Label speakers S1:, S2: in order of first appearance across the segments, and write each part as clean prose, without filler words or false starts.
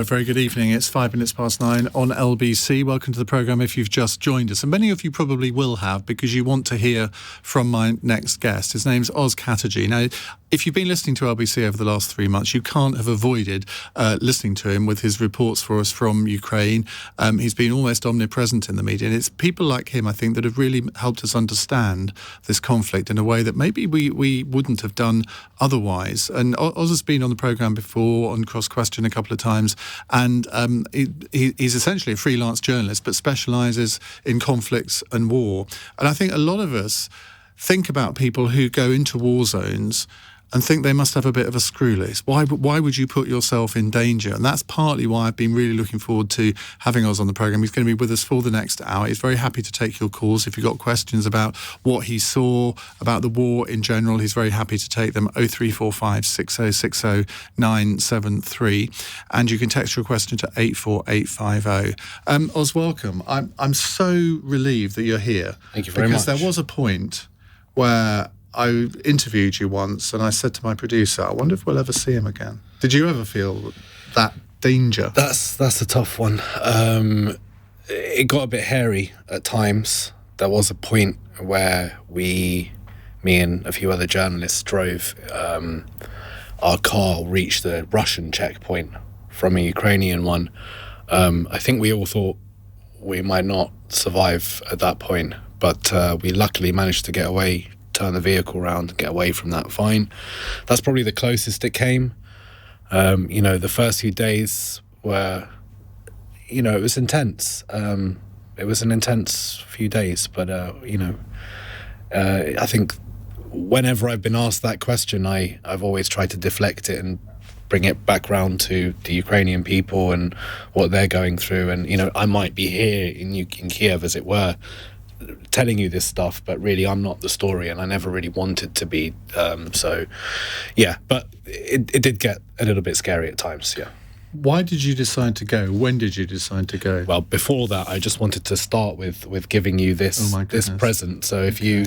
S1: A very good evening. It's 9:05 on LBC. Welcome to the programme if you've just joined us. And many of you probably will have, because you want to hear from my next guest. His name's Oz Katerji. Now, if you've been listening to LBC over the last 3 months, you can't have avoided listening to him with his reports for us from Ukraine. He's been almost omnipresent in the media. And it's people like him, I think, that have really helped us understand this conflict in a way that maybe we wouldn't have done otherwise. And Oz has been on the programme before, on Cross Question a couple of times. And he's essentially a freelance journalist, but specialises in conflicts and war. And I think a lot of us think about people who go into war zones and think they must have a bit of a screw loose. Why would you put yourself in danger? And that's partly why I've been really looking forward to having Oz on the programme. He's going to be with us for the next hour. He's very happy to take your calls. If you've got questions about what he saw, about the war in general, he's very happy to take them. 0345 6060 973. And you can text your question to 84850. Oz, welcome. I'm so relieved that you're here.
S2: Thank you very much.
S1: Because there was a point where I interviewed you once and I said to my producer, I wonder if we'll ever see him again. Did you ever feel that danger?
S2: That's a tough one. It got a bit hairy at times. There was a point where me and a few other journalists drove. Our car reached the Russian checkpoint from a Ukrainian one. I think we all thought we might not survive at that point, but we luckily managed to get away, turn the vehicle around and get away from that fine. That's probably the closest it came. The first few days were, it was intense. It was an intense few days, but, I think whenever I've been asked that question, I've always tried to deflect it and bring it back round to the Ukrainian people and what they're going through. And, I might be here in Kiev, as it were, telling you this stuff, but really I'm not the story, and I never really wanted to be. But it did get a little bit scary at times. Yeah.
S1: Why did you decide to go? When did you decide to go?
S2: Well, before that, I just wanted to start with giving you this present. So if you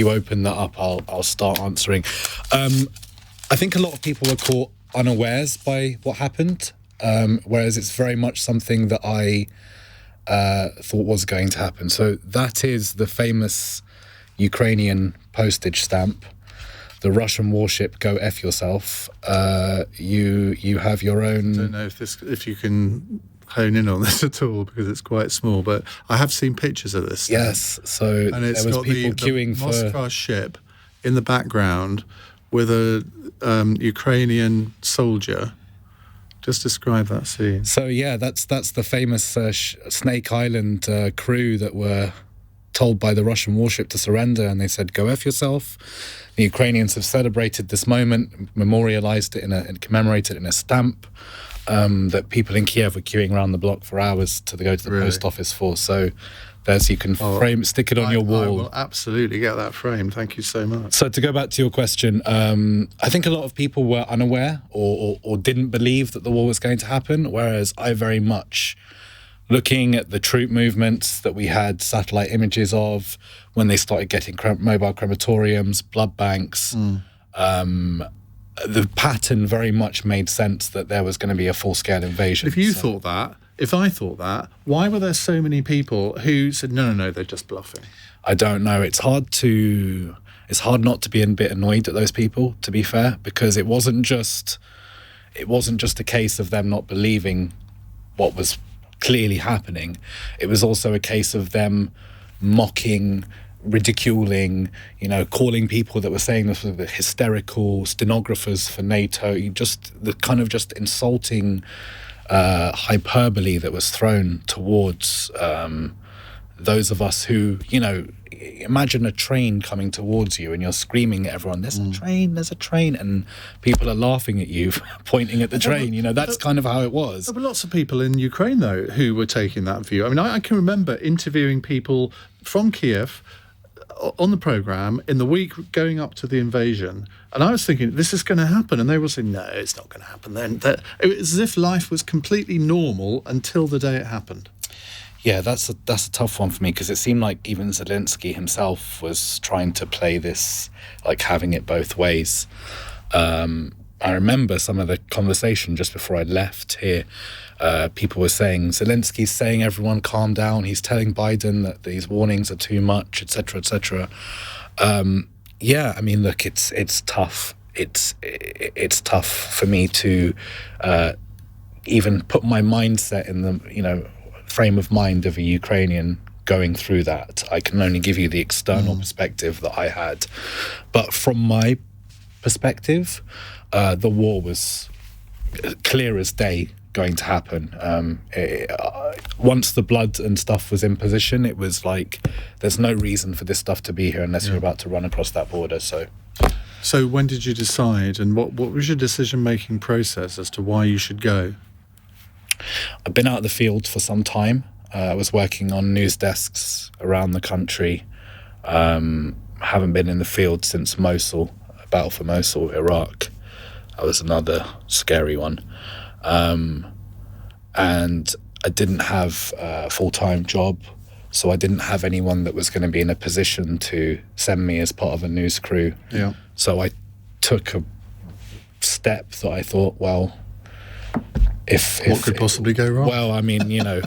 S2: open that up, I'll start answering. I think a lot of people were caught unawares by what happened, whereas it's very much something that I thought was going to happen. So that is the famous Ukrainian postage stamp, the Russian warship Go F Yourself. You have your own...
S1: I don't know if you can hone in on this at all, because it's quite small, but I have seen pictures of this.
S2: Yes, so
S1: and it's
S2: there was
S1: got
S2: people queuing for...
S1: Moskva ship in the background with a Ukrainian soldier. Just describe that scene.
S2: So yeah, that's the famous Snake Island crew that were told by the Russian warship to surrender, and they said, "Go F yourself." The Ukrainians have celebrated this moment, memorialized it and commemorated it in a stamp that people in Kiev were queuing around the block for hours to go to the post office for. So you can frame it, stick it on your wall.
S1: I will absolutely get that framed. Thank you so much.
S2: So to go back to your question, I think a lot of people were unaware or didn't believe that the war was going to happen, whereas I very much, looking at the troop movements that we had satellite images of when they started getting mobile crematoriums, blood banks, the pattern very much made sense that there was going to be a full-scale invasion.
S1: If I thought that, why were there so many people who said, no, they're just bluffing?
S2: I don't know. It's hard not to be a bit annoyed at those people, to be fair, because it wasn't just a case of them not believing what was clearly happening. It was also a case of them mocking, ridiculing, calling people that were saying this were hysterical stenographers for NATO, just insulting hyperbole that was thrown towards those of us who, imagine a train coming towards you and you're screaming at everyone, there's a train, and people are laughing at you, pointing at the train. That's kind of how it was.
S1: There were lots of people in Ukraine, though, who were taking that view. I mean, I can remember interviewing people from Kiev on the programme in the week going up to the invasion, and I was thinking, this is going to happen, and they were saying, no, it's not going to happen then. It was as if life was completely normal until the day it happened.
S2: Yeah, that's a tough one for me, because it seemed like even Zelensky himself was trying to play this, like having it both ways. I remember some of the conversation just before I left here. people were saying Zelensky's saying everyone calm down. He's telling Biden that these warnings are too much, etc., etc. Yeah, I mean, look, it's tough. It's tough for me to even put my mindset in the frame of mind of a Ukrainian going through that. I can only give you the external perspective that I had, but from my perspective, the war was clear as day going to happen. Once the blood and stuff was in position, it was like there's no reason for this stuff to be here unless you're about to run across that border. So
S1: when did you decide, and what was your decision-making process as to why you should go?
S2: I've been out of the field for some time. I was working on news desks around the country. Haven't been in the field since Mosul, battle for Mosul, Iraq. That was another scary one. And I didn't have a full-time job, so I didn't have anyone that was going to be in a position to send me as part of a news crew.
S1: Yeah.
S2: So I took a step that I thought, well,
S1: what could possibly go wrong?
S2: Well, I mean,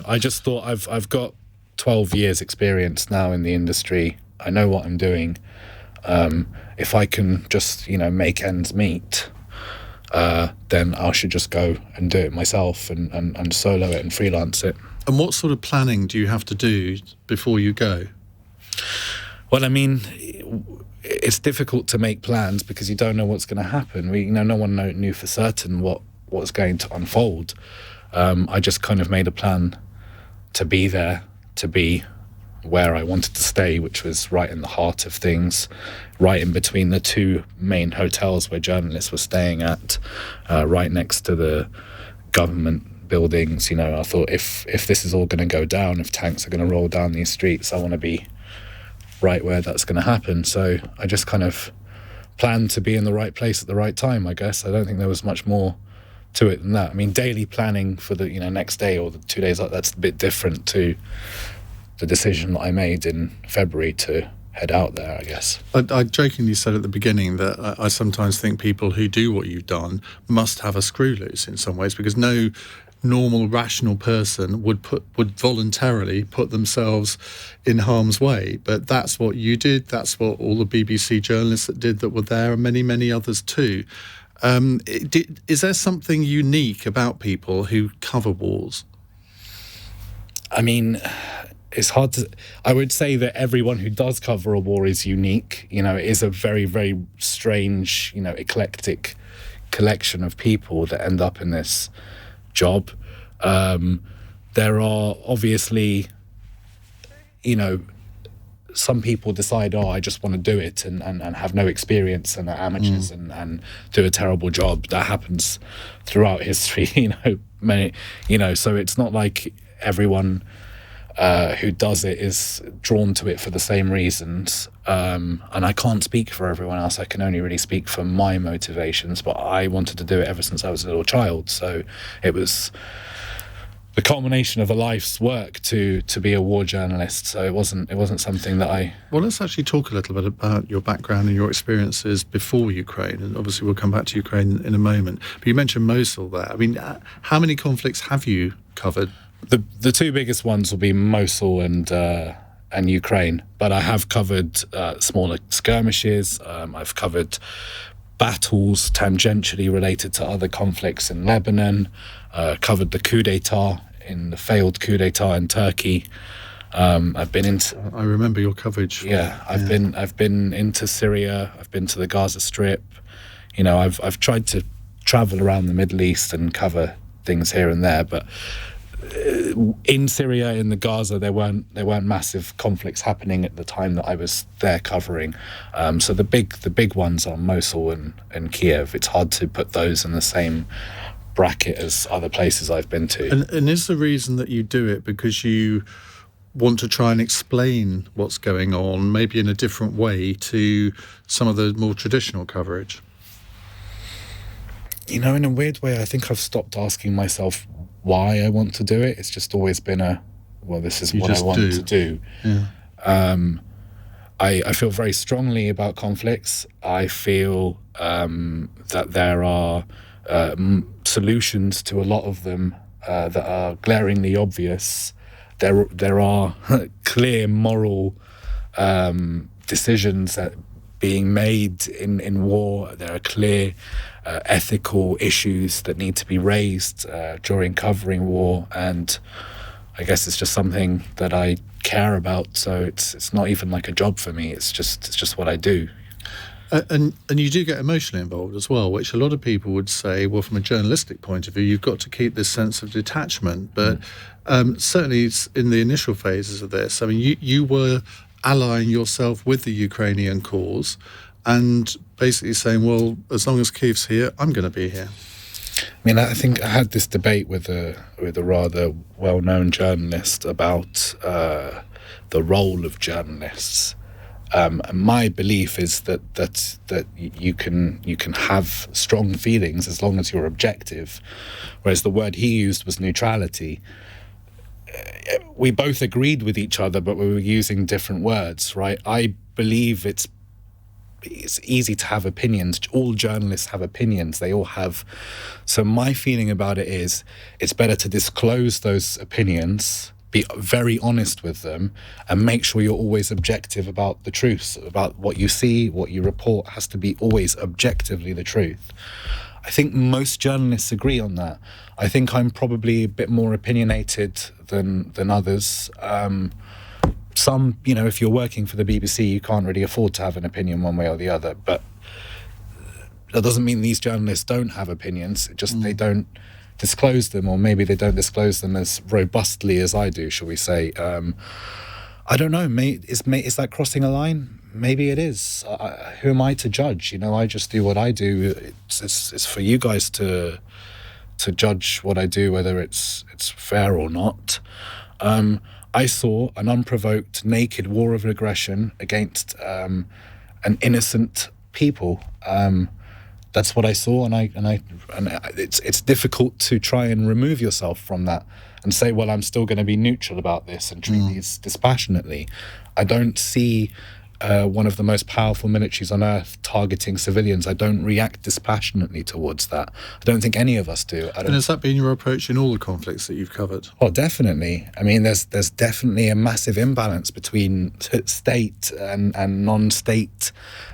S2: I just thought I've got 12 years experience now in the industry. I know what I'm doing. If I can just, make ends meet, then I should just go and do it myself and solo it and freelance it.
S1: And what sort of planning do you have to do before you go?
S2: Well, I mean, it's difficult to make plans because you don't know what's going to happen. No one knew for certain what was going to unfold. I just kind of made a plan to be there, to be where I wanted to stay, which was right in the heart of things, right in between the two main hotels where journalists were staying at, right next to the government buildings. I thought if this is all going to go down, if tanks are going to roll down these streets, I want to be right where that's going to happen. So I just kind of planned to be in the right place at the right time, I guess. I don't think there was much more to it than that. I mean, daily planning for the next day or the 2 days, that's a bit different to the decision that I made in February to head out there, I guess.
S1: I jokingly said at the beginning that I sometimes think people who do what you've done must have a screw loose in some ways, because no normal, rational person would voluntarily put themselves in harm's way. But that's what you did. That's what all the BBC journalists that were there, and many, many others too. Is there something unique about people who cover wars?
S2: I mean, it's hard to... I would say that everyone who does cover a war is unique. It is a very, very strange, eclectic collection of people that end up in this job. There are obviously, some people decide, I just want to do it and have no experience and are amateurs and do a terrible job. That happens throughout history, so it's not like everyone who does it is drawn to it for the same reasons. And I can't speak for everyone else. I can only really speak for my motivations, but I wanted to do it ever since I was a little child. So it was the culmination of a life's work to be a war journalist. So it wasn't something that I...
S1: Well, let's actually talk a little bit about your background and your experiences before Ukraine, and obviously we'll come back to Ukraine in a moment. But you mentioned Mosul there. I mean, how many conflicts have you covered?
S2: The two biggest ones will be Mosul and Ukraine, but I have covered smaller skirmishes. I've covered battles tangentially related to other conflicts in Lebanon. Covered the the failed coup d'etat in Turkey. I've been into...
S1: I remember your coverage.
S2: Yeah, I've been into Syria. I've been to the Gaza Strip. I've tried to travel around the Middle East and cover things here and there, but in Syria, in the Gaza, there weren't massive conflicts happening at the time that I was there covering. So the big ones are Mosul and Kiev. It's hard to put those in the same bracket as other places I've been to.
S1: And is the reason that you do it because you want to try and explain what's going on, maybe in a different way to some of the more traditional coverage?
S2: In a weird way, I think I've stopped asking myself why I want to do it. It's just always been this is what I want to do. Yeah. I feel very strongly about conflicts. I feel that there are solutions to a lot of them that are glaringly obvious. There are clear moral decisions that being made in war. There are clear ethical issues that need to be raised during covering war, and I guess it's just something that I care about. So it's not even like a job for me. It's just what I do.
S1: And you do get emotionally involved as well, which a lot of people would say, well, from a journalistic point of view, you've got to keep this sense of detachment. But certainly in the initial phases of this, I mean, you were allying yourself with the Ukrainian cause and basically saying, well, as long as Kyiv's here, I'm going to be here.
S2: I mean, I think I had this debate with a rather well-known journalist about the role of journalists. And my belief is that you can have strong feelings as long as you're objective, whereas the word he used was neutrality. We both agreed with each other, but we were using different words, right? I believe it's easy to have opinions. All journalists have opinions. They all have. So my feeling about it is it's better to disclose those opinions, be very honest with them, and make sure you're always objective about the truth, about what you see, what you report has to be always objectively the truth. I think most journalists agree on that. I think I'm probably a bit more opinionated than others. Some, if you're working for the BBC, you can't really afford to have an opinion one way or the other. But that doesn't mean these journalists don't have opinions. It just they don't disclose them, or maybe they don't disclose them as robustly as I do, shall we say. I don't know. Is that crossing a line? Maybe it is. Who am I to judge? I just do what I do. It's for you guys to judge what I do, whether it's fair or not. I saw an unprovoked, naked war of aggression against an innocent people. That's what I saw, and it's difficult to try and remove yourself from that and say, well, I'm still going to be neutral about this and treat these dispassionately. I don't see one of the most powerful militaries on earth targeting civilians. I don't react dispassionately towards that. I don't think any of us do. And
S1: has that been your approach in all the conflicts that you've covered?
S2: Oh, definitely. I mean, there's definitely a massive imbalance between state and non-state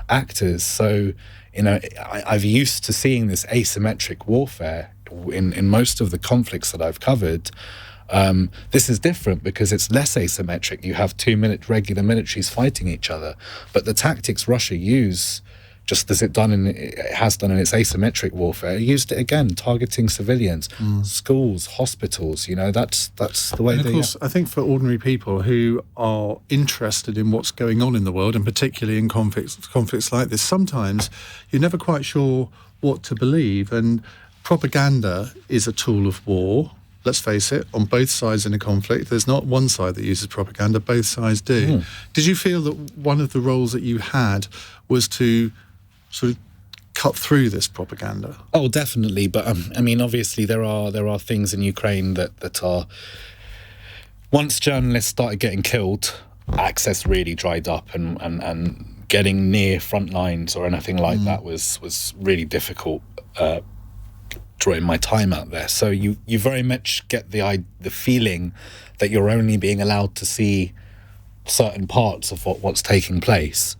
S2: actors. So, I've used to seeing this asymmetric warfare in most of the conflicts that I've covered. This is different because it's less asymmetric. You have two regular militaries fighting each other, but the tactics Russia use, just as it has done in its asymmetric warfare, it used it again, targeting civilians, schools, hospitals. That's the way.
S1: And of course, I think for ordinary people who are interested in what's going on in the world, and particularly in conflicts like this, sometimes you're never quite sure what to believe, and propaganda is a tool of war. Let's face it, on both sides in a conflict, there's not one side that uses propaganda, both sides do. Did you feel that one of the roles that you had was to sort of cut through this propaganda?
S2: Oh, definitely. But obviously there are things in Ukraine that are, once journalists started getting killed, access really dried up, and getting near front lines or anything like that was really difficult during my time out there. So you very much get the feeling that you're only being allowed to see certain parts of what's taking place.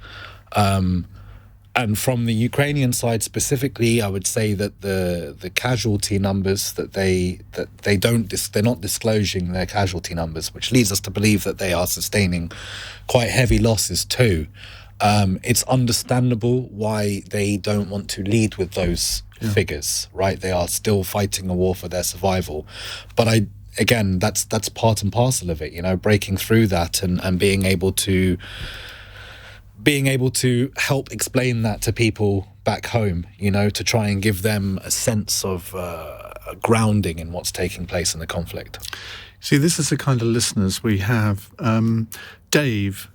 S2: And from the Ukrainian side specifically, I would say that the casualty numbers they're not disclosing their casualty numbers, which leads us to believe that they are sustaining quite heavy losses too. It's understandable why they don't want to lead with those figures, right? They are still fighting a war for their survival. But that's part and parcel of it, breaking through that and being able to help explain that to people back home, to try and give them a sense of a grounding in what's taking place in the conflict.
S1: See, this is the kind of listeners we have. Dave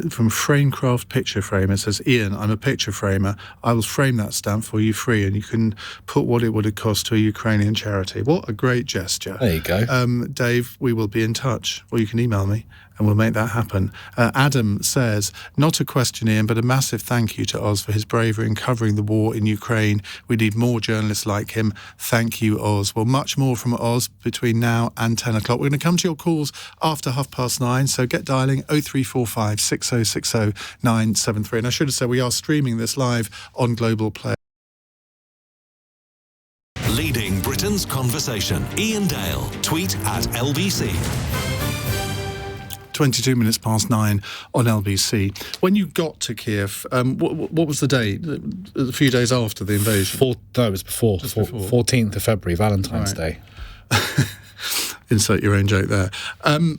S1: from Framecraft Picture Frame, it says, Iain, I'm a picture framer. I will frame that stamp for you free, and you can put what it would have cost to a Ukrainian charity. What a great gesture.
S2: There you go.
S1: Dave, we will be in touch, or you can email me. and we'll make that happen. Adam says, not a question, Iain, but a massive thank you to Oz for his bravery in covering the war in Ukraine. We need more journalists like him. Thank you, Oz. Well, much more from Oz between now and 10 o'clock. We're going to come to your calls after 9:30, so get dialing 0345 6060 973. And I should have said we are streaming this live on Global Play.
S3: Leading Britain's conversation. Iain Dale. Tweet at LBC.
S1: 22 minutes past 9 on LBC. When you got to Kiev, what was the date? A few days after the invasion?
S2: It was before. 14th of February, Valentine's Day.
S1: Insert your own joke there.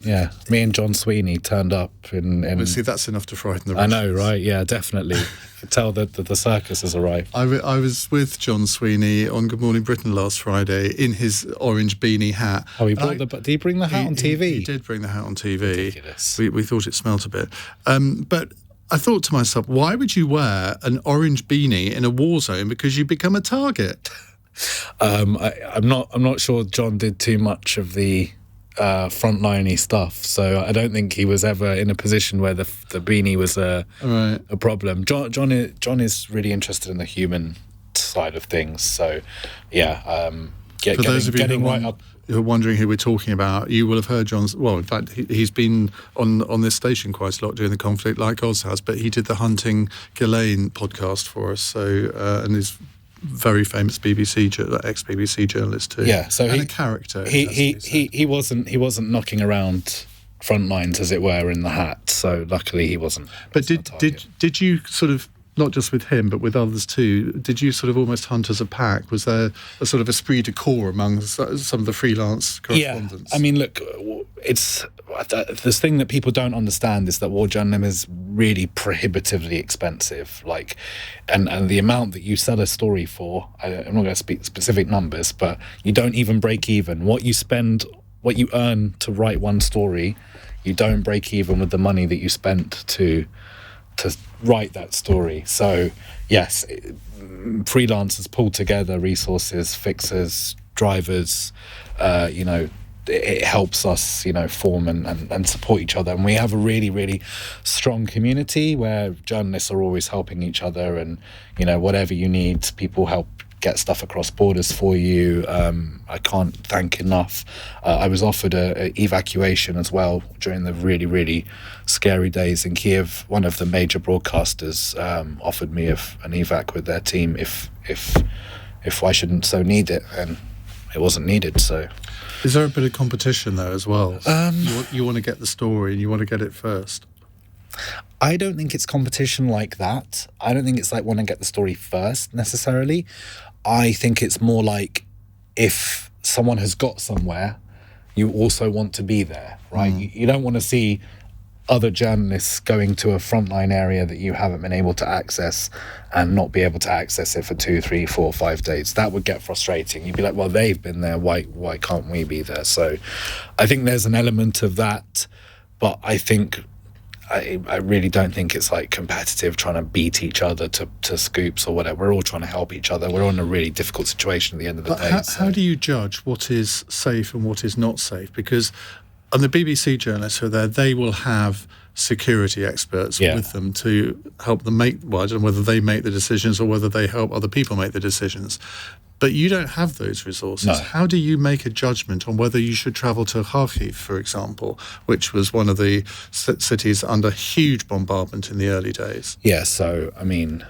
S2: Yeah, me and John Sweeney turned up in
S1: Well, see, that's enough to frighten the
S2: I
S1: Russians.
S2: know, right? Yeah, definitely. You could tell that the circus has arrived.
S1: I was with John Sweeney on Good Morning Britain last Friday in his orange beanie hat.
S2: Oh, did he bring the hat on TV?
S1: He did bring the hat on TV.
S2: Ridiculous.
S1: We thought it smelt a bit. But I thought to myself, why would you wear an orange beanie in a war zone? Because you become a target.
S2: I'm not sure John did too much of the frontliney stuff, so I don't think he was ever in a position where the beanie was a problem. John is really interested in the human side of things, so yeah.
S1: For those of you who are wondering who we're talking about, you will have heard John's. Well, in fact, he's been on this station quite a lot during the conflict, like Oz has. But he did the Hunting Ghislaine podcast for us, and is very famous ex-BBC journalist too.
S2: Yeah, so
S1: and a character.
S2: He wasn't knocking around front lines, as it were, in the hat. So luckily he wasn't.
S1: But did you sort of, not just with him but with others too, did you sort of almost hunt as a pack? Was there a sort of esprit de corps among some of the freelance correspondents?
S2: Yeah, I mean, look, it's this thing that people don't understand is that war journalism is really prohibitively expensive. Like, and the amount that you sell a story for, I'm not going to speak specific numbers, but you don't even break even. What you earn to write one story, you don't break even with the money that you spent to write that story. So yes, freelancers pull together resources, fixers, drivers, it helps us, form and support each other. And we have a really, really strong community where journalists are always helping each other, and, whatever you need, people help get stuff across borders for you. I can't thank enough. I was offered a evacuation as well during the really, really scary days in Kiev. One of the major broadcasters offered me an evac with their team if I shouldn't so need it, and it wasn't needed. So,
S1: is there a bit of competition though as well? You want to get the story and you want to get it first.
S2: I don't think it's competition like that. I don't think it's like want to get the story first necessarily. I think it's more like if someone has got somewhere, you also want to be there, right? You don't want to see other journalists going to a frontline area that you haven't been able to access and not be able to access it for 2, 3, 4, 5 days. That would get frustrating. You'd be like, well, they've been there. Why can't we be there? So I think there's an element of that, but I think I really don't think it's like competitive trying to beat each other to scoops or whatever. We're all trying to help each other. We're all in a really difficult situation at the end of the day.
S1: How do you judge what is safe and what is not safe? Because on the BBC journalists who are there, they will have security experts with them to help them make, well, I don't know whether they make the decisions or whether they help other people make the decisions. But you don't have those resources.
S2: No.
S1: How do you make a judgment on whether you should travel to Kharkiv, for example, which was one of the cities under huge bombardment in the early days?
S2: Yeah, so, I mean,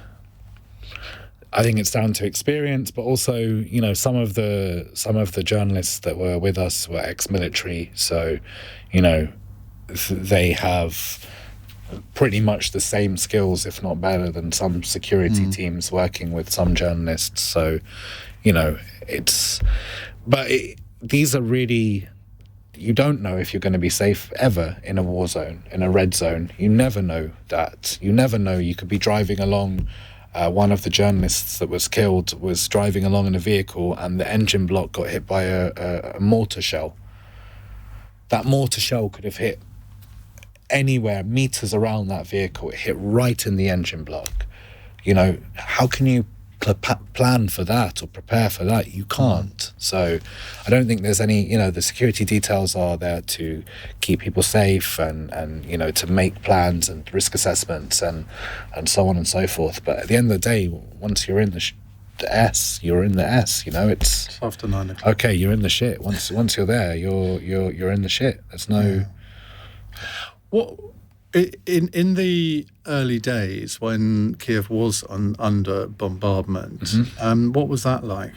S2: I think it's down to experience, but also, some of the journalists that were with us were ex-military, so, they have pretty much the same skills, if not better, than some security teams working with some journalists. So, these are really, you don't know if you're going to be safe ever in a war zone, in a red zone. You never know that. You never know. You could be driving along. One of the journalists that was killed was driving along in a vehicle and the engine block got hit by a mortar shell. That mortar shell could have hit anywhere meters around that vehicle. It hit right in the engine block. How can you plan for that or prepare for that. You can't. So I don't think there's any, the security details are there to keep people safe and to make plans and risk assessments and so on and so forth. But at the end of the day, once you're in the S, you're in the S. It's
S1: after 9 o'clock.
S2: Okay, you're in the shit. Once you're there, you're in the shit. There's no.
S1: What in the early days when Kiev was under bombardment, what was that like?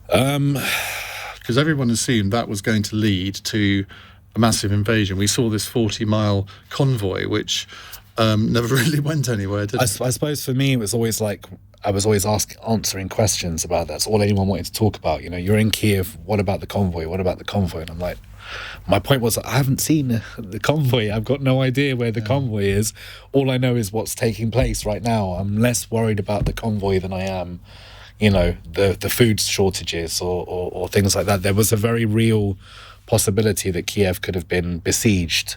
S1: Because everyone assumed that was going to lead to a massive invasion. We saw this 40-mile convoy, which never really went anywhere, did it?
S2: I suppose for me, it was always like I was always answering questions about that. That's all anyone wanted to talk about. You're in Kiev. What about the convoy? What about the convoy? And I'm like, my point was, I haven't seen the convoy. I've got no idea where the convoy is. All I know is what's taking place right now. I'm less worried about the convoy than I am, the food shortages or things like that. There was a very real possibility that Kiev could have been besieged,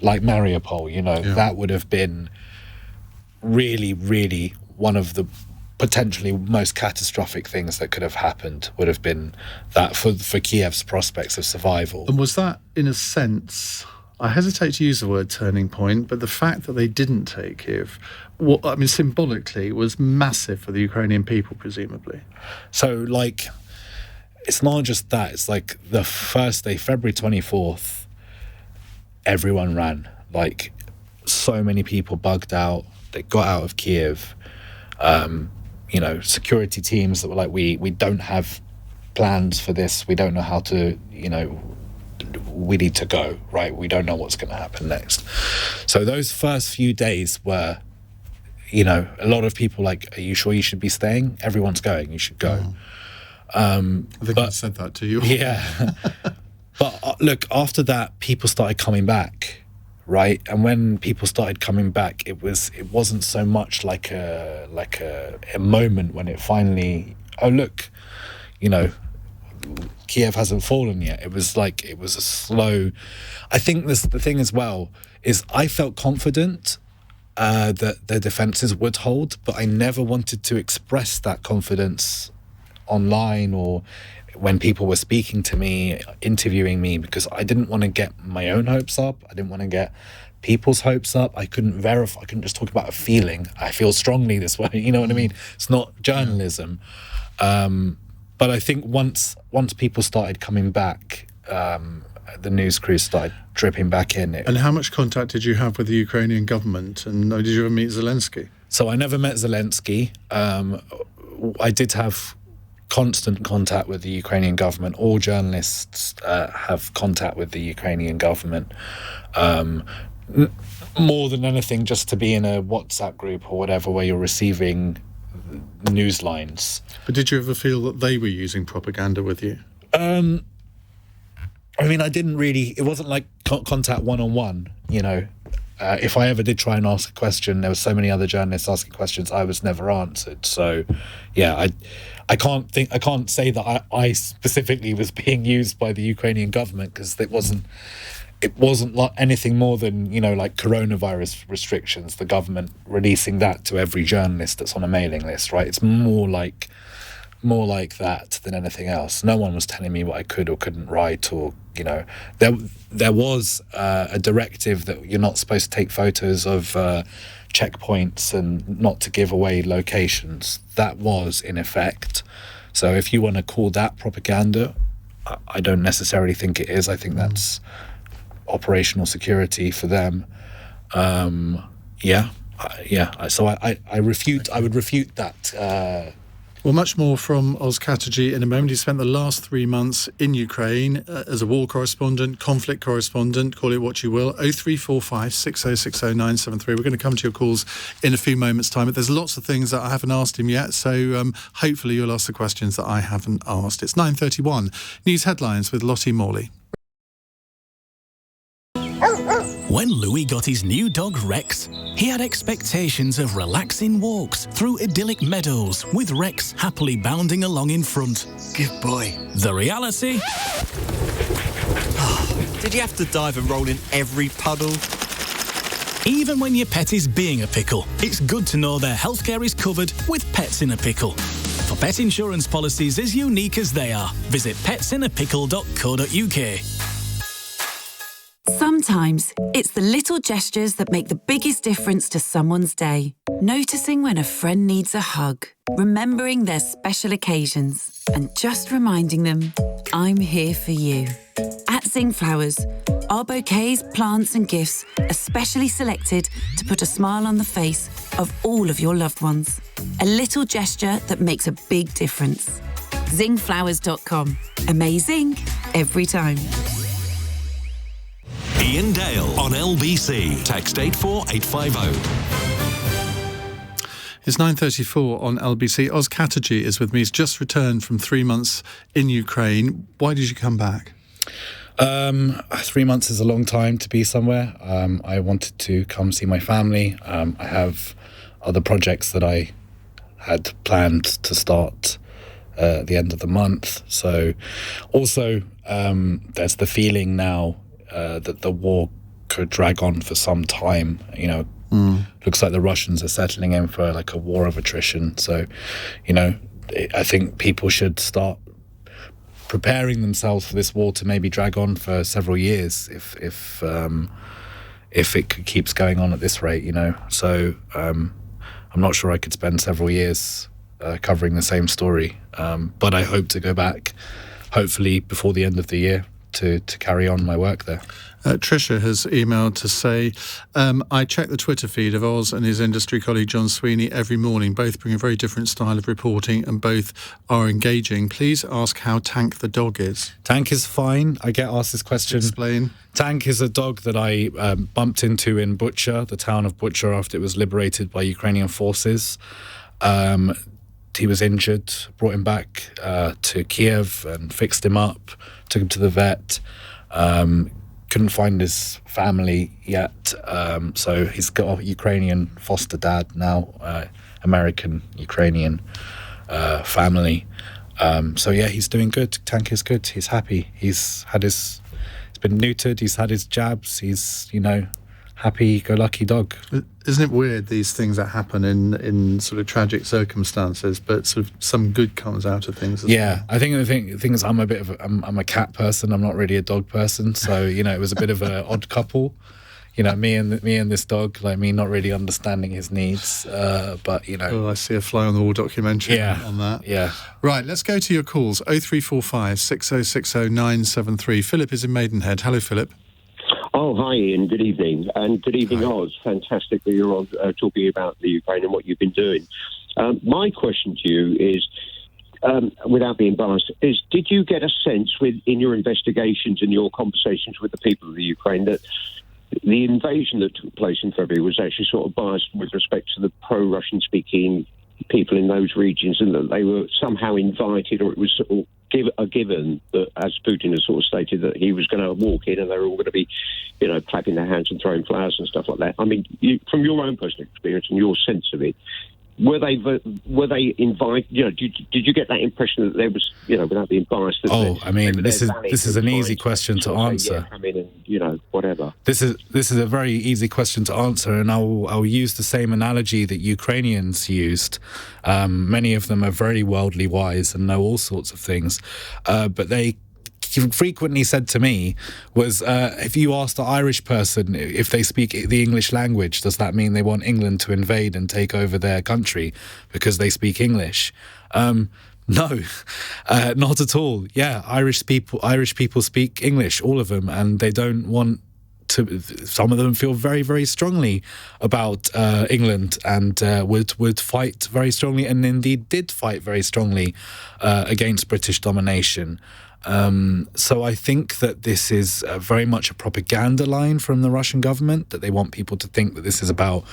S2: like Mariupol. That would have been really, really one of the potentially most catastrophic things that could have happened. Would have been that for Kiev's prospects of survival.
S1: And was that, in a sense, I hesitate to use the word turning point, but the fact that they didn't take Kiev, symbolically, was massive for the Ukrainian people, presumably.
S2: So, it's not just that. It's like the first day, February 24th, everyone ran. So many people bugged out. They got out of Kiev. Security teams that were like, we don't have plans for this. We don't know how to, we need to go, right? We don't know what's going to happen next. So those first few days were, a lot of people are you sure you should be staying? Everyone's going. You should go.
S1: I think I said that to you.
S2: Yeah. But look, after that, people started coming back. Right, and when people started coming back, it wasn't so much like a moment when it finally, Kiev hasn't fallen yet. It was a slow. I think the thing as well is I felt confident that their defenses would hold, but I never wanted to express that confidence online or when people were speaking to me, interviewing me, because I didn't want to get my own hopes up. I didn't want to get people's hopes up. I couldn't verify. I couldn't just talk about a feeling. I feel strongly this way. You know what I mean? It's not journalism. But I think once people started coming back, the news crews started dripping back in.
S1: And how much contact did you have with the Ukrainian government? And did you ever meet Zelensky?
S2: So I never met Zelensky. I did have constant contact with the Ukrainian government. All journalists have contact with the Ukrainian government. More than anything, just to be in a WhatsApp group or whatever where you're receiving news lines.
S1: But did you ever feel that they were using propaganda with you?
S2: I didn't really. It wasn't like contact one-on-one, if I ever did try and ask a question, there were so many other journalists asking questions, I was never answered. So, yeah, I can't say that I specifically was being used by the Ukrainian government, because it wasn't like anything more than, like coronavirus restrictions, the government releasing that to every journalist that's on a mailing list, right? It's more like that than anything else. No one was telling me what I could or couldn't write, or there was a directive that you're not supposed to take photos of checkpoints and not to give away locations. That was in effect. So if you want to call that propaganda, I don't necessarily think it is. I think that's operational security for them. So I refute. I would refute that.
S1: Well, much more from Oz Katerji in a moment. He spent the last 3 months in Ukraine as a war correspondent, conflict correspondent, call it what you will. 0345 6060 973. We're going to come to your calls in a few moments' time. But there's lots of things that I haven't asked him yet, so hopefully you'll ask the questions that I haven't asked. It's 9:31. News headlines with Lottie Morley.
S4: When Louis got his new dog Rex, he had expectations of relaxing walks through idyllic meadows with Rex happily bounding along in front.
S5: Good boy.
S4: The reality?
S5: Did you have to dive and roll in every puddle?
S4: Even when your pet is being a pickle, it's good to know their healthcare is covered with Pets in a Pickle. For pet insurance policies as unique as they are, visit petsinaapickle.co.uk.
S5: Sometimes it's the little gestures that make the biggest difference to someone's day. Noticing when a friend needs a hug, remembering their special occasions, and just reminding them, I'm here for you. At Zing Flowers, our bouquets, plants and gifts are specially selected to put a smile on the face of all of your loved ones. A little gesture that makes a big difference. Zingflowers.com. Amazing every time.
S3: Iain Dale on LBC. Text 84850.
S1: It's 9:34 on LBC. Oz Katerji is with me. He's just returned from 3 months in Ukraine. Why did you come back?
S2: 3 months is a long time to be somewhere. I wanted to come see my family. I have other projects that I had planned to start at the end of the month. So also there's the feeling now that the war could drag on for some time. You know, looks like the Russians are settling in for like a war of attrition. So, you know, I think people should start preparing themselves for this war to maybe drag on for several years if it keeps going on at this rate, you know. So I'm not sure I could spend several years covering the same story, but I hope to go back hopefully before the end of the year to carry on my work there.
S1: Tricia has emailed to say, I check the Twitter feed of Oz and his industry colleague John Sweeney every morning. Both bring a very different style of reporting and both are engaging. Please ask how Tank the dog is.
S2: Tank is fine. I get asked this question.
S1: Explain.
S2: Tank is a dog that I bumped into in Bucha, the town of Bucha, after it was liberated by Ukrainian forces. He was injured, brought him back to Kiev and fixed him up, took him to the vet. Couldn't find his family yet, so he's got a Ukrainian foster dad now, American-Ukrainian family. So yeah, he's doing good. Tank is good. He's happy. He's been neutered. He's had his jabs. He's, you know, happy-go-lucky dog.
S1: Isn't it weird, these things that happen in sort of tragic circumstances, but sort of some good comes out of things as well?
S2: I think the thing is I'm a cat person. I'm not really a dog person. So, you know, it was a bit of an odd couple. You know, me and this dog, like me not really understanding his needs. But, you know.
S1: Oh, I see a fly on the wall documentary on that.
S2: Yeah.
S1: Right, let's go to your calls. 0345 6060 973. Philip is in Maidenhead. Hello, Philip.
S6: Oh, hi, Ian. Good evening. And good evening, Oz. Fantastic that you're on talking about the Ukraine and what you've been doing. My question to you is, without being biased, is did you get a sense in your investigations and your conversations with the people of the Ukraine that the invasion that took place in February was actually sort of biased with respect to the pro-Russian speaking people in those regions, and that they were somehow invited, or it was sort of a given that, as Putin has sort of stated, that he was going to walk in and they were all going to be, you know, clapping their hands and throwing flowers and stuff like that? I mean, from your own personal experience and your sense of it, were they invited? You know, did you get that impression that there was, you know, without being biased? That
S2: I mean, this is an easy question to answer.
S6: Yeah, come in and, you know, whatever.
S2: This is a very easy question to answer, and I'll use the same analogy that Ukrainians used. Many of them are very worldly wise and know all sorts of things, but they frequently said to me was, if you asked an Irish person if they speak the English language, does that mean they want England to invade and take over their country because they speak English? No, not at all. Yeah, Irish people speak English, all of them, and they don't want to. Some of them feel very, very strongly about England and would fight very strongly, and indeed did fight very strongly against British domination. So I think that this is very much a propaganda line from the Russian government, that they want people to think that this is about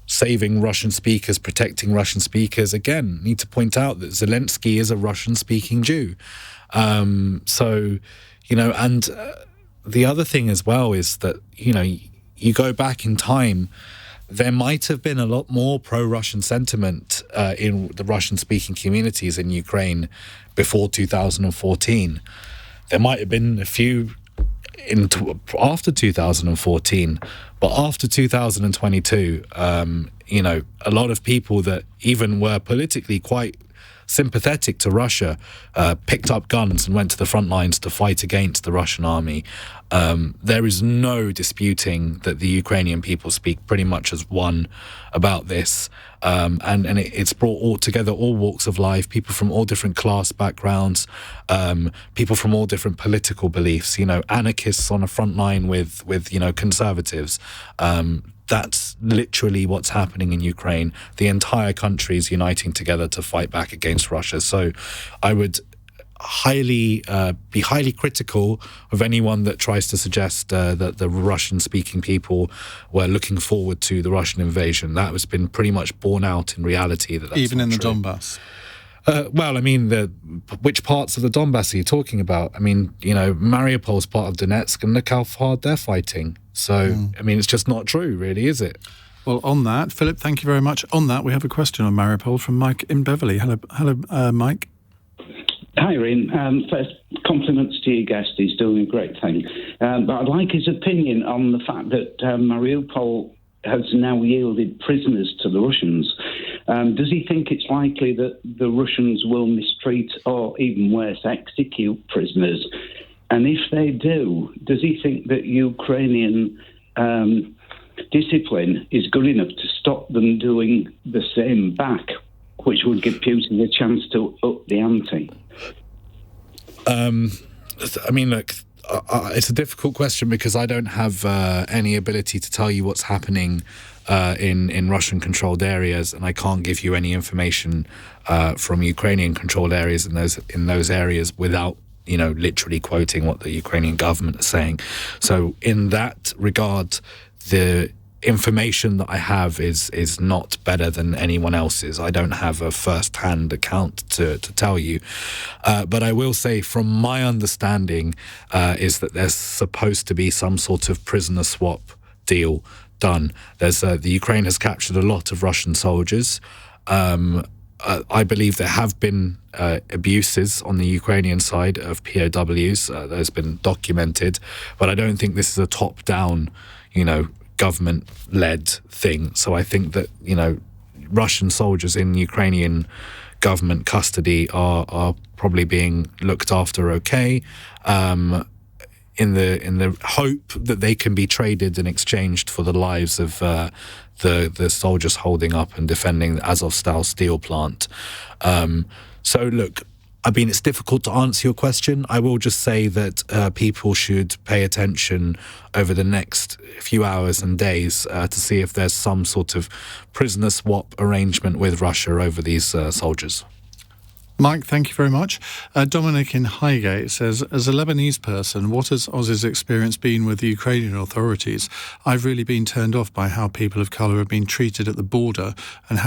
S2: saving Russian speakers, protecting Russian speakers. Again, need to point out that Zelensky is a Russian-speaking Jew. So, you know, and the other thing as well is that, you know, you go back in time, there might have been a lot more pro-Russian sentiment in the Russian-speaking communities in Ukraine before 2014. There might have been a few after 2014, but after 2022, a lot of people that even were politically quite sympathetic to Russia picked up guns and went to the front lines to fight against the Russian army. There is no disputing that the Ukrainian people speak pretty much as one about this, and it's brought all together all walks of life, people from all different class backgrounds, people from all different political beliefs, anarchists on a front line with conservatives. That's literally what's happening in Ukraine. The entire country is uniting together to fight back against Russia. So I would be highly critical of anyone that tries to suggest that the Russian-speaking people were looking forward to the Russian invasion. That has been pretty much borne out in reality. That's
S1: even in the
S2: true.
S1: Donbass.
S2: Well, I mean, which parts of the Donbass are you talking about? I mean, Mariupol's part of Donetsk, and look how hard they're fighting. So, I mean, it's just not true, really, is it?
S1: Well, on that, Philip, thank you very much. On that, we have a question on Mariupol from Mike in Beverley. Hello, Mike.
S7: Hi, Iain. First, compliments to your guest. He's doing a great thing. But I'd like his opinion on the fact that Mariupol has now yielded prisoners to the Russians. Does he think it's likely that the Russians will mistreat or, even worse, execute prisoners? And if they do, does he think that Ukrainian discipline is good enough to stop them doing the same back, which would give Putin a chance to up the ante?
S2: I mean, look, it's a difficult question because I don't have any ability to tell you what's happening in Russian-controlled areas, and I can't give you any information from Ukrainian-controlled areas in those areas without literally quoting what the Ukrainian government is saying. So in that regard, the information that I have is not better than anyone else's. I don't have a first-hand account to tell you. But I will say, from my understanding, is that there's supposed to be some sort of prisoner swap deal done. There's the Ukraine has captured a lot of Russian soldiers. I believe there have been abuses on the Ukrainian side of POWs. There's been documented, but I don't think this is a top-down, government-led thing. So I think that, Russian soldiers in Ukrainian government custody are probably being looked after okay, in the hope that they can be traded and exchanged for the lives of the soldiers holding up and defending the Azovstal steel plant. So look, I mean, it's difficult to answer your question. I will just say that people should pay attention over the next few hours and days to see if there's some sort of prisoner swap arrangement with Russia over these soldiers.
S1: Mike, thank you very much. Dominic in Highgate says, as a Lebanese person, what has Oz's experience been with the Ukrainian authorities? I've really been turned off by how people of colour have been treated at the border and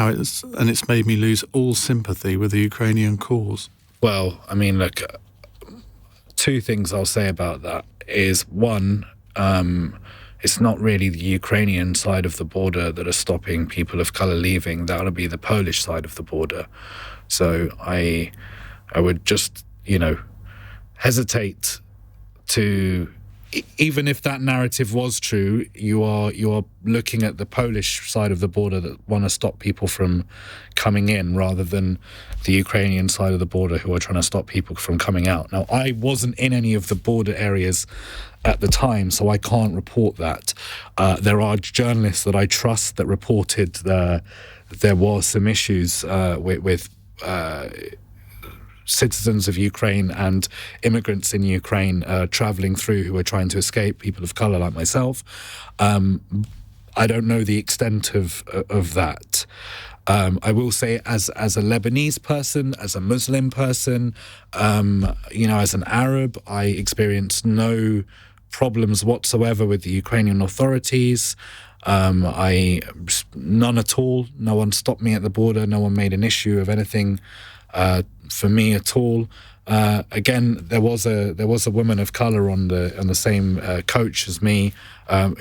S1: it's made me lose all sympathy with the Ukrainian cause.
S2: Well, I mean, look, two things I'll say about that is, one, it's not really the Ukrainian side of the border that are stopping people of colour leaving. That'll be the Polish side of the border. So I would just, hesitate to, even if that narrative was true, you are looking at the Polish side of the border that want to stop people from coming in rather than the Ukrainian side of the border who are trying to stop people from coming out. Now, I wasn't in any of the border areas at the time, so I can't report that. There are journalists that I trust that reported there was some issues with citizens of Ukraine and immigrants in Ukraine traveling through who are trying to escape, people of colour like myself. I don't know the extent of that. I will say, as a Lebanese person, as a Muslim person, as an Arab, I experienced no problems whatsoever with the Ukrainian authorities. None at all. No one stopped me at the border. No one made an issue of anything for me at all. Again, there was a woman of color on the same coach as me.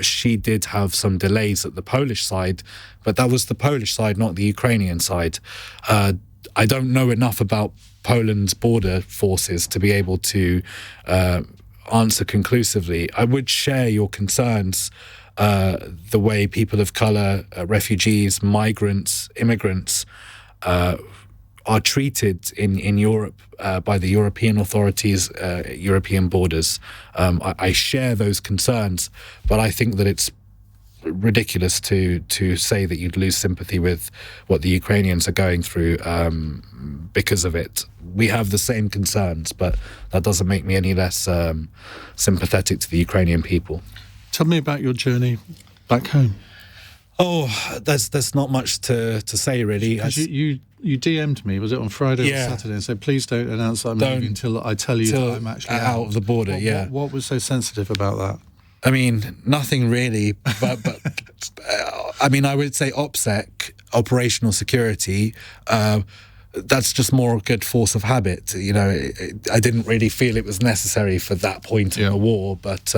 S2: She did have some delays at the Polish side, but that was the Polish side, not the Ukrainian side. I don't know enough about Poland's border forces to be able to answer conclusively. I would share your concerns, the way people of colour, refugees, migrants, immigrants are treated in Europe by the European authorities, European borders. I share those concerns, but I think that it's ridiculous to say that you'd lose sympathy with what the Ukrainians are going through because of it. We have the same concerns, but that doesn't make me any less sympathetic to the Ukrainian people.
S1: Tell me about your journey back home.
S2: Oh, there's not much to say, really.
S1: You DM'd me, was it on Friday
S2: Yeah.
S1: or Saturday, and said, please don't announce that I'm moving until I tell you that I'm actually
S2: out of the border,
S1: What was so sensitive about that?
S2: I mean, nothing really, but I mean, I would say OPSEC, operational security, that's just more a good force of habit. You know, I didn't really feel it was necessary for that point in the war, but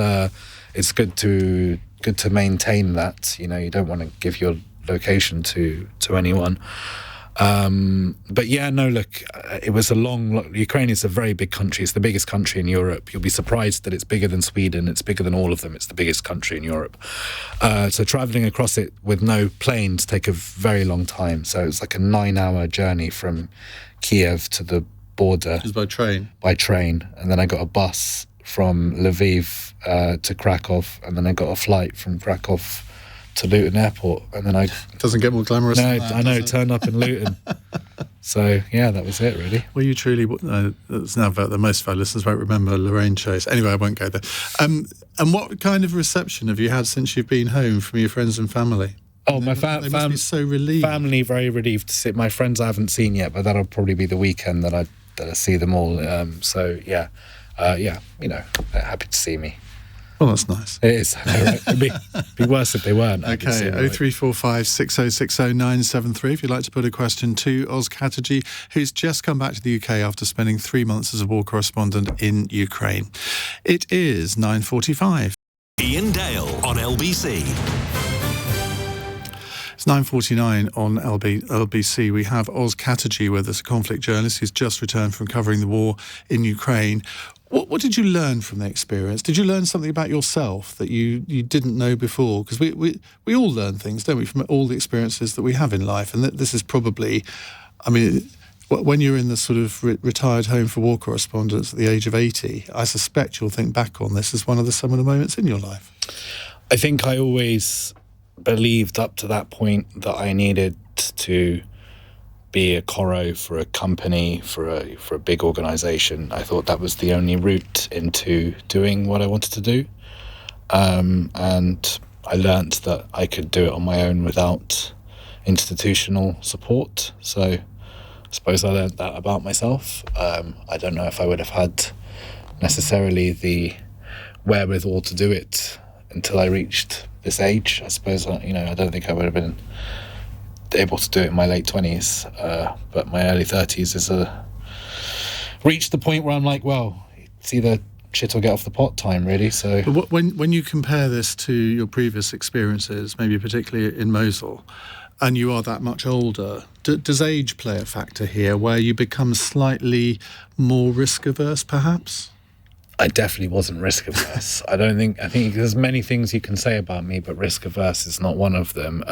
S2: it's good to maintain that. You know, you don't want to give your location to anyone. But yeah, no, look, it was Ukraine is a very big country. It's the biggest country in Europe. You'll be surprised that it's bigger than Sweden. It's bigger than all of them. It's the biggest country in Europe. So traveling across it with no planes take a very long time. So it's like a 9-hour journey from Kiev to the border.
S1: It was by train?
S2: By train. And then I got a bus from Lviv to Krakow. And then I got a flight from Krakow to Luton Airport, and then
S1: doesn't get more glamorous than that,
S2: I know, turned up in Luton. So yeah, that was it really.
S1: Well, you truly it's now that most of our listeners won't remember Lorraine Chase. Anyway, I won't go there. And what kind of reception have you had since you've been home from your friends and family?
S2: Oh, my
S1: they must be so relieved.
S2: Family very relieved to see my friends. I haven't seen yet, but that'll probably be the weekend that I see them all. So yeah, you know, they're happy to see me.
S1: Well, that's nice.
S2: It is. It'd be worse if they weren't.
S1: Okay, 0345 6060 973 if you'd like to put a question to Oz Katerji, who's just come back to the UK after spending 3 months as a war correspondent in Ukraine. It is 9:45.
S3: Iain Dale on LBC.
S1: It's 9:49 on LBC. We have Oz Katerji with us, a conflict journalist who's just returned from covering the war in Ukraine. What did you learn from the experience? Did you learn something about yourself that you didn't know before? Because we all learn things, don't we, from all the experiences that we have in life. And this is probably, I mean, when you're in the sort of retired home for war correspondents at the age of 80, I suspect you'll think back on this as one of the seminal moments in your life.
S2: I think I always believed up to that point that I needed to be a corro for a company, for a big organisation. I thought that was the only route into doing what I wanted to do. And I learnt that I could do it on my own without institutional support. So I suppose I learnt that about myself. I don't know if I would have had necessarily the wherewithal to do it until I reached this age. I suppose, you know, I don't think I would have been able to do it in my late 20s, but my early 30s is reached the point where I'm like, well, it's either shit or get off the pot time, really. So,
S1: but when you compare this to your previous experiences, maybe particularly in Mosul, and you are that much older, does age play a factor here, where you become slightly more risk averse, perhaps?
S2: I definitely wasn't risk averse. I think there's many things you can say about me, but risk averse is not one of them.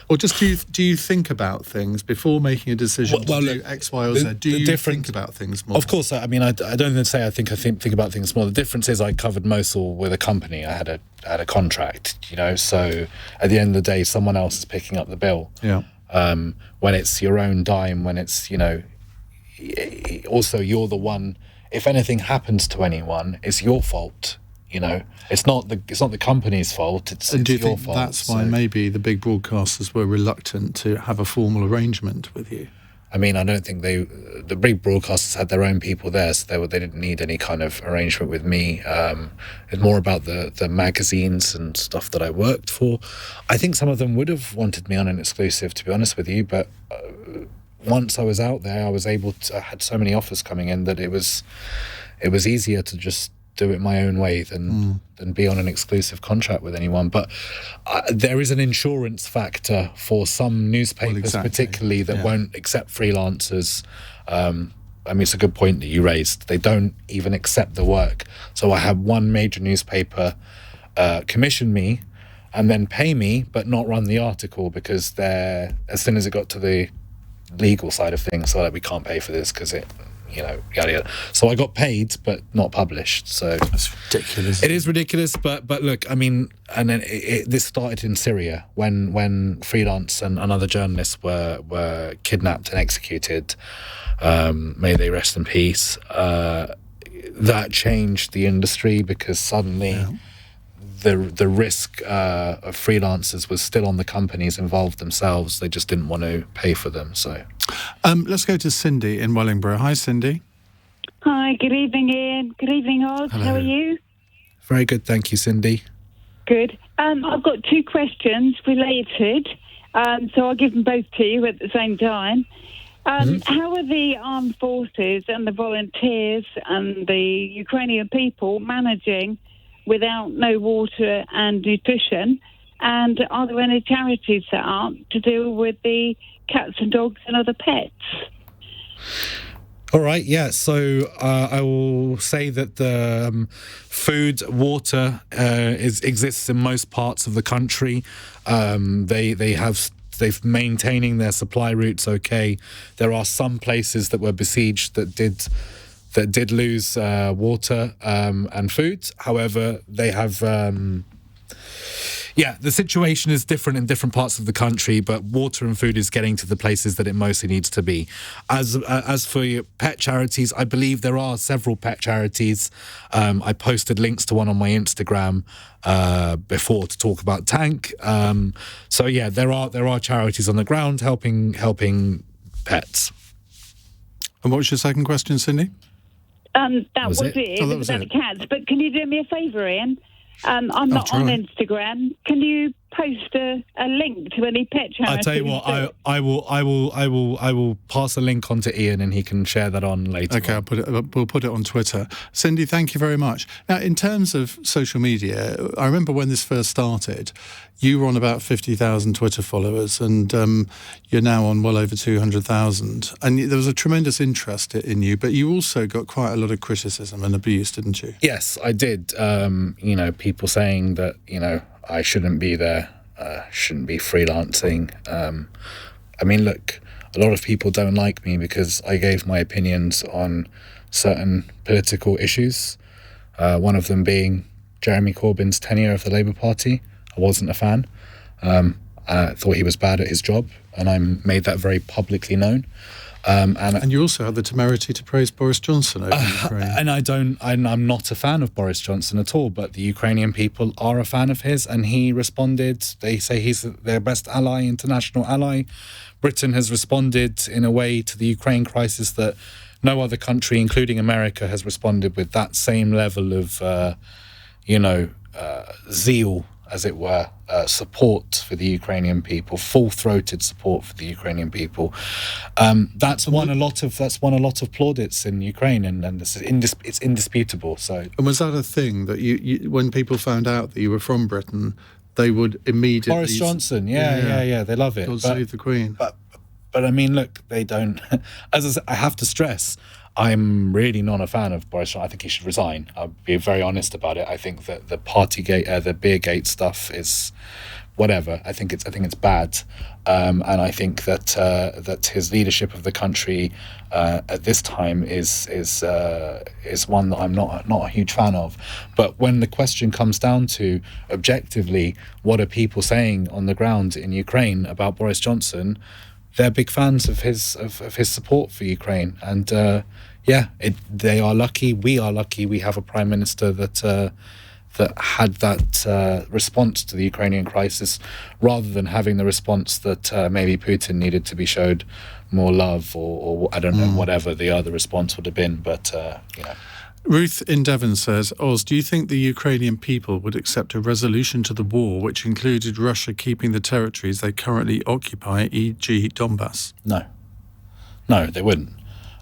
S1: Or just do you think about things before making a decision to do X, Y, or Z? Do you think about things more?
S2: Of course. I mean, I don't say I think about things more. The difference is I covered Mosul with a company. I had a contract, you know. So at the end of the day, someone else is picking up the bill.
S1: Yeah.
S2: When it's your own dime, when it's, you know, also you're the one. If anything happens to anyone, it's your fault. You know, it's not the company's fault. It's
S1: and do you
S2: your
S1: think
S2: fault.
S1: That's why maybe the big broadcasters were reluctant to have a formal arrangement with you?
S2: I mean, I don't think the big broadcasters had their own people there, so they didn't need any kind of arrangement with me. It's more about the magazines and stuff that I worked for. I think some of them would have wanted me on an exclusive, to be honest with you, but once I was out there, I had so many offers coming in that it was easier to just do it my own way than be on an exclusive contract with anyone. But there is an insurance factor for some newspapers, particularly that won't accept freelancers. I mean, it's a good point that you raised. They don't even accept the work. So I had one major newspaper commission me and then pay me, but not run the article because as soon as it got to the legal side of things, so like, we can't pay for this because it, yada yada. So I got paid, but not published. So
S1: that's ridiculous.
S2: It is ridiculous, but look, I mean, and then this started in Syria when freelance and other journalists were kidnapped and executed. May they rest in peace. That changed the industry because suddenly. Yeah. The risk of freelancers was still on the companies involved themselves. They just didn't want to pay for them. So,
S1: let's go to Cindy in Wellingborough. Hi, Cindy.
S8: Hi, good evening, Ian. Good evening, Oz.
S1: Hello.
S8: How are you?
S2: Very good, thank you, Cindy.
S8: Good. I've got two questions related, so I'll give them both to you at the same time. How are the armed forces and the volunteers and the Ukrainian people managing without no water and nutrition? And are there any charities set up to deal with the cats and dogs and other pets?
S2: All right, yeah. So I will say that the food, water exists in most parts of the country. They've maintaining their supply routes okay. There are some places that were besieged that did lose water and food. However, they have... the situation is different in different parts of the country, but water and food is getting to the places that it mostly needs to be. As for your pet charities, I believe there are several pet charities. I posted links to one on my Instagram before to talk about Tank. So yeah, there are charities on the ground helping pets.
S1: And what was your second question, Cindy?
S8: That was it. It was about the cats. But can you do me a favour, Ian? I'm not on Instagram. Can you post a link to any pet charities?
S2: I'll tell you what. I will pass a link on to Ian, and he can share that on later.
S1: Okay, we'll put it on Twitter. Cindy, thank you very much. Now, in terms of social media, I remember when this first started, you were on about 50,000 Twitter followers, and you're now on well over 200,000. And there was a tremendous interest in you, but you also got quite a lot of criticism and abuse, didn't you?
S2: Yes, I did. People saying that I shouldn't be there, shouldn't be freelancing. I mean, look, a lot of people don't like me because I gave my opinions on certain political issues, one of them being Jeremy Corbyn's tenure of the Labour Party. I wasn't a fan. I thought he was bad at his job, and I made that very publicly known. And
S1: you also had the temerity to praise Boris Johnson over Ukraine.
S2: And I'm not a fan of Boris Johnson at all, but the Ukrainian people are a fan of his, and he responded. They say he's their best ally, international ally. Britain has responded in a way to the Ukraine crisis that no other country, including America, has responded with that same level of, zeal, as it were, support for the Ukrainian people, full-throated support for the Ukrainian people. That's won a lot of plaudits in Ukraine, and it's indisputable. So,
S1: and was that a thing that you when people found out that you were from Britain, they would immediately...
S2: Boris Johnson, yeah, they love it.
S1: God save the Queen.
S2: But I mean, look, they don't... As I said, I have to stress, I'm really not a fan of Boris Johnson. I think he should resign. I'll be very honest about it. I think that the Partygate, the Beergate stuff is whatever. I think it's bad, and I think that his leadership of the country at this time is one that I'm not a huge fan of. But when the question comes down to objectively, what are people saying on the ground in Ukraine about Boris Johnson? They're big fans of his support for Ukraine, and they are lucky. We are lucky. We have a prime minister that had that response to the Ukrainian crisis, rather than having the response that maybe Putin needed to be showed more love, or I don't know, whatever the other response would have been. But
S1: Ruth in Devon says, Oz, do you think the Ukrainian people would accept a resolution to the war which included Russia keeping the territories they currently occupy, e.g. Donbass?
S2: No, they wouldn't.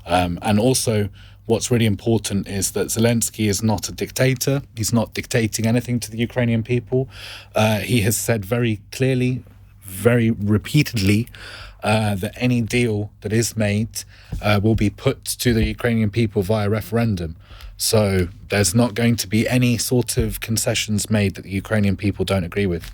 S2: And also, what's really important is that Zelensky is not a dictator. He's not dictating anything to the Ukrainian people. He has said very clearly, very repeatedly, that any deal that is made will be put to the Ukrainian people via referendum. So there's not going to be any sort of concessions made that the Ukrainian people don't agree with.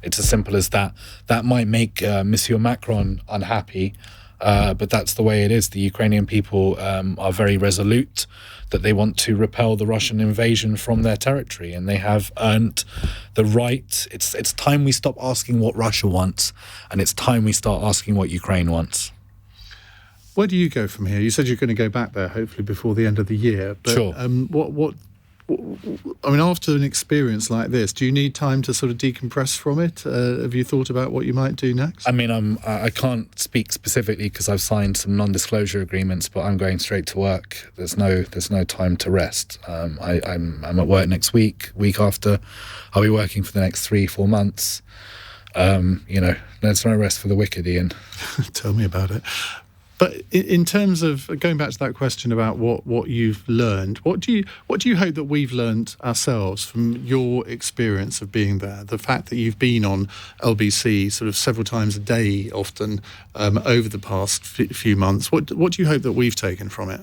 S2: It's as simple as that. That might make Monsieur Macron unhappy, but that's the way it is. The Ukrainian people are very resolute that they want to repel the Russian invasion from their territory, and they have earned the right. It's time we stop asking what Russia wants, and it's time we start asking what Ukraine wants.
S1: Where do you go from here? You said you're going to go back there, hopefully before the end of the year. But,
S2: sure.
S1: I mean, after an experience like this, do you need time to sort of decompress from it? Have you thought about what you might do next?
S2: I mean, I can't speak specifically because I've signed some non-disclosure agreements, but I'm going straight to work. There's no time to rest. I'm at work next week. Week after, I'll be working for the next 3-4 months. There's no rest for the wicked, Ian.
S1: Tell me about it. But in terms of going back to that question about what you've learned, what do you hope that we've learned ourselves from your experience of being there? The fact that you've been on LBC sort of several times a day, often over the past few months. What do you hope that we've taken from it?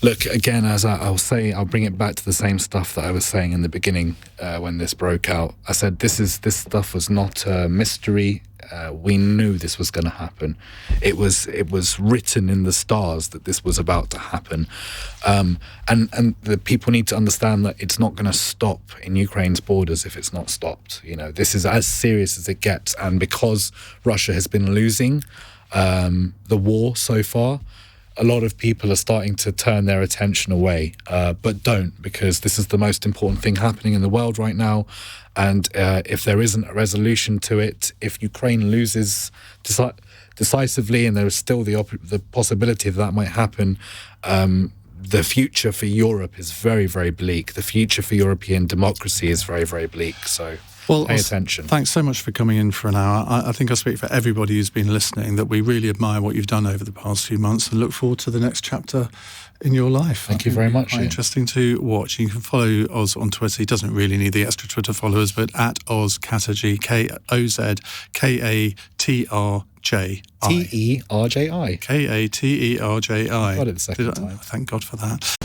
S2: Look, again, as I'll say, I'll bring it back to the same stuff that I was saying in the beginning when this broke out. I said this stuff was not a mystery. We knew this was going to happen. It was written in the stars that this was about to happen, and the people need to understand that it's not going to stop in Ukraine's borders if it's not stopped. This is as serious as it gets, and because Russia has been losing the war so far, a lot of people are starting to turn their attention away, but don't, because this is the most important thing happening in the world right now. And if there isn't a resolution to it, if Ukraine loses decisively, and there is still the possibility that might happen, the future for Europe is very, very bleak. The future for European democracy is very, very bleak. So pay attention.
S1: Thanks so much for coming in for an hour. I think I speak for everybody who's been listening that we really admire what you've done over the past few months and look forward to the next chapter in your life.
S2: Thank you very much.
S1: Quite interesting to watch. You can follow Oz on Twitter. He doesn't really need the extra Twitter followers, but at Oz Katerji, KOZKATRJI.
S2: TERJI.
S1: KATERJI.
S2: Got it the second time.
S1: Thank God for that.